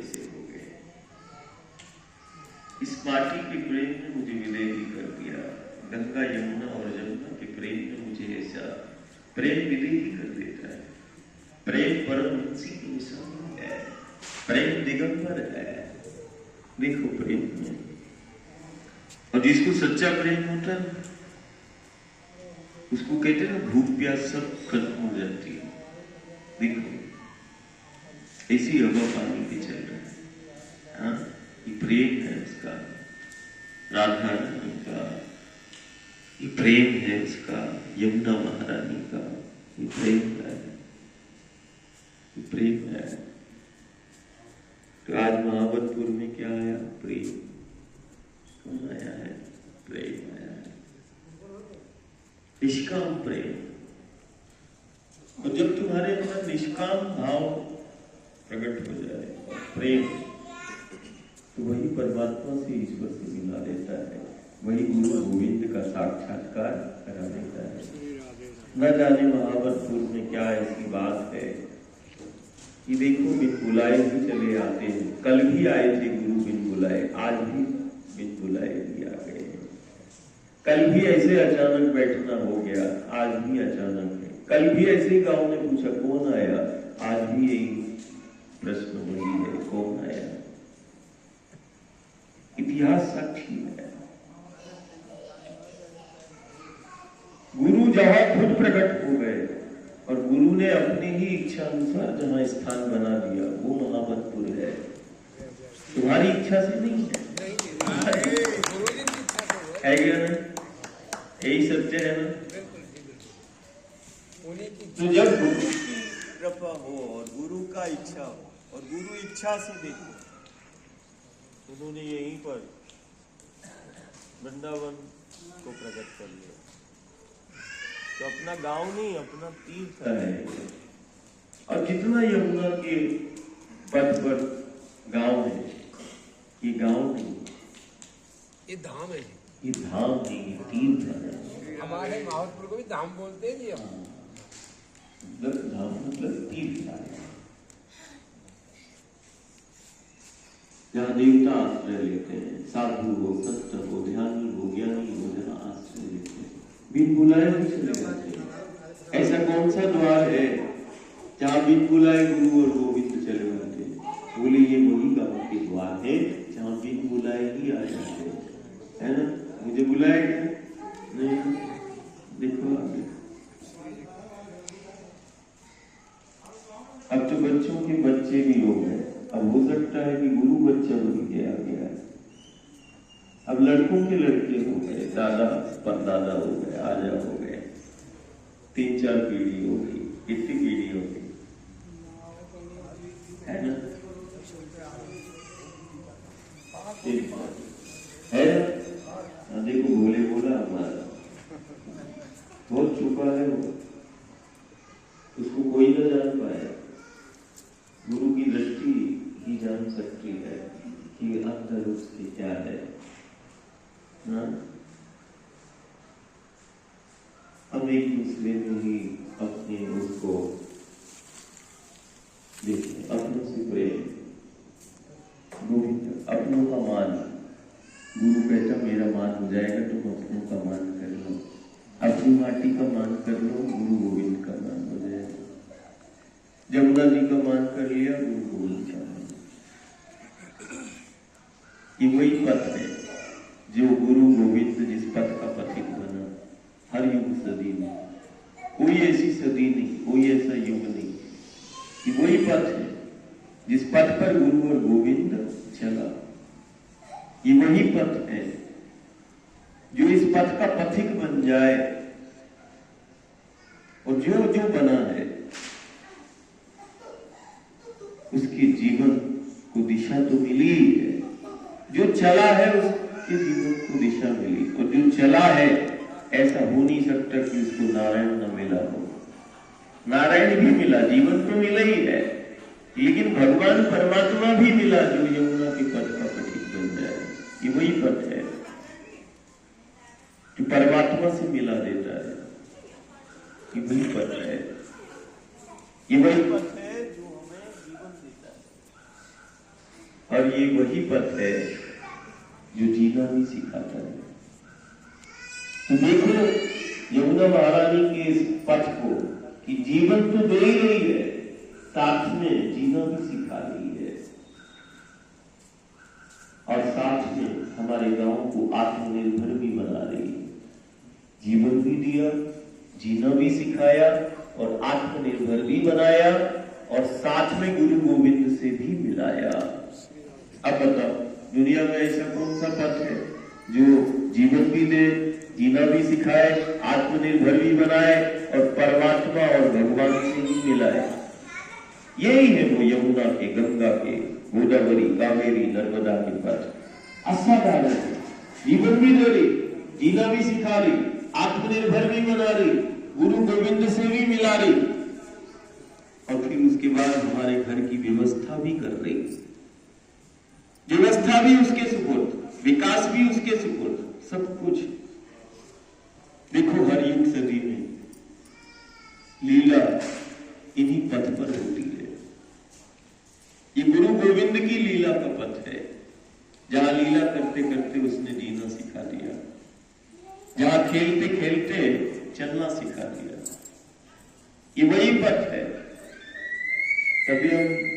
जैसे हो गए। इस माटी के प्रेम ने मुझे विदेही कर दिया। गंगा यमुना और जमुना के प्रेम ने मुझे ऐसा प्रेम विदेही कर देता है। प्रेम परमहंसी की निशानी है, प्रेम दिगंबर है। देखो प्रेम में, और जिसको सच्चा प्रेम होता है उसको कहते हैं ना, भूख प्यास सब खत्म हो जाती है। देखो ऐसी हवा पानी पे चल रहा है। हाँ, ये प्रेम है उसका, राधा रानी का ये प्रेम है, उसका यमुना महारानी का ये प्रेम है, ये प्रेम है। तो आज महाबतपुर में क्या आया? प्रेम। कौन आया है? प्रेम आया है, निष्काम प्रेम। और जब तुम्हारे अंदर निष्काम भाव प्रकट हो जाए प्रेम, तो वही परमात्मा से ईश्वर से मिला देता है, वही गुरु गोविंद का साक्षात्कार करा देता है। न जाने महाबतपुर में क्या ऐसी बात है कि देखो बिन बुलाए भी चले आते हैं। कल भी आए थे गुरु बिन बुलाए, आज भी बिन बुलाए भी आ गए। कल भी ऐसे अचानक बैठना हो गया, आज भी अचानक है। कल भी ऐसे गांव ने पूछा कौन आया, आज भी यही प्रश्न वही है, कौन आया। इतिहास साक्षी है। गुरु जहां खुद प्रकट हो गए और गुरु ने अपनी ही इच्छा अनुसार जहां स्थान बना दिया, वो महाबतपुर है। तुम्हारी इच्छा से नहीं है, है क्या ना? यही सत्य है ना? तो जब गुरु की कृपा हो और गुरु का इच्छा हो और गुरु इच्छा से देखो, उन्होंने यहीं पर वृंदावन को प्रकट कर लिया। तो अपना गांव नहीं, अपना तीर्थ है। और कितना यमुना के पथ पर गांव है, ये गांव नहीं, ये धाम है, ये धाम नहीं, ये तीर्थ है। हमारे महावतपुर को भी धाम बोलते हैं जी हम। मतलब धाम मतलब तीर्थ है, जहाँ देवता आश्रय लेते हैं, साधु हो, संत हो, ध्यानी हो, ज्ञानी हो, जहाँ आश्रय लेते हैं, बिन बुलाए भी चले जाते हैं। ऐसा कौन सा द्वार है जहाँ बिन बुलाए गुरु और गोविंद चले जाते हैं? बोले ये वही गांव के द्वार है जहाँ बिन बुलाए ही आ जाते हैं, है ना? मुझे बुलाएगा नहीं, देखो आगे। अब तो बच्चों के बच्चे भी हो गए, अब हो सकता है कि गुरु बच्चा बन गया गया। अब लड़कों के लड़के हो गए, दादा परदादा हो गए, आजा हो गए, 3-4 पीढ़ी हो गई, कितनी पीढ़ी हो गई, है ना? है ना? देखो भोले बोला हमारा बहुत छुपा है वो, उसको कोई ना जान पाए। गुरु की दृष्टि ही जान सकती है कि अंदर उसकी क्या है। हम एक दूसरे में ही अपने उसको देखिए, अपनों से प्रेम, गोविंद अपनों का मान। गुरु कहता मेरा मान हो जाएगा, तुम अपनों का मान कर लो, अपनी माटी का मान कर लो, गुरु गोविंद का मान हो जाएगा। जमुना जी का मान कर लिया, गुरु गोविंद का मान। ये वही पथ है जो गुरु गोविंद जिस पथ का पथिक बना हर युग सदी में। कोई ऐसी सदी नहीं, कोई ऐसा युग नहीं, कि वही पथ है जिस पथ पर गुरु और गोविंद चला। ये वही पथ है जो इस पथ का पथिक बन जाए। और जो जो बना है उसके जीवन को दिशा तो मिली ही है। जो चला है उसके जीवन को दिशा मिली, और जो चला है ऐसा हो नहीं सकता कि उसको नारायण न मिला हो। नारायण भी मिला, जीवन तो मिला ही है, लेकिन भगवान परमात्मा भी मिला जो यमुना के पथ का पथिक बन जाए। ये वही पथ है जो परमात्मा से मिला देता है। ये वही पथ है, ये वही पथ है जो हमें जीवन देता है। और ये वही पथ है जो जीना भी सिखाता है। तो देखो यमुना महारानी के इस पथ को कि जीवन तो दे ही रही है, साथ में जीना भी सिखा रही है, और साथ में हमारे गांव को आत्मनिर्भर भी बना रही है। जीवन भी दिया, जीना भी सिखाया और आत्मनिर्भर भी बनाया, और साथ में गुरु गोविंद से भी मिलाया। अब बताओ दुनिया में ऐसा कौन सा पथ है जो जीवन भी दे, जीना भी सिखाए, आत्मनिर्भर भी बनाए और परमात्मा और भगवान से ही मिलाए? यही है वो यमुना के, गंगा के, गोदावरी, कावेरी, नर्मदा के पथ। असाधारण है, जीवन भी दे रही, जीना भी सिखा रही, आत्मनिर्भर भी बना रही, गुरु गोविंद से भी मिला रही, और फिर उसके बाद हमारे घर की व्यवस्था भी कर रही। व्यवस्था भी उसके सुपुर्द, विकास भी उसके सुपुर्द, सब कुछ। देखो हर युग सदी में लीला इन्हीं पथ पर होती है। ये गुरु गोविंद की लीला का पथ है, जहां लीला करते करते उसने जीना सिखा दिया, जहां खेलते खेलते चलना सिखा दिया। ये वही पथ है। कभी हम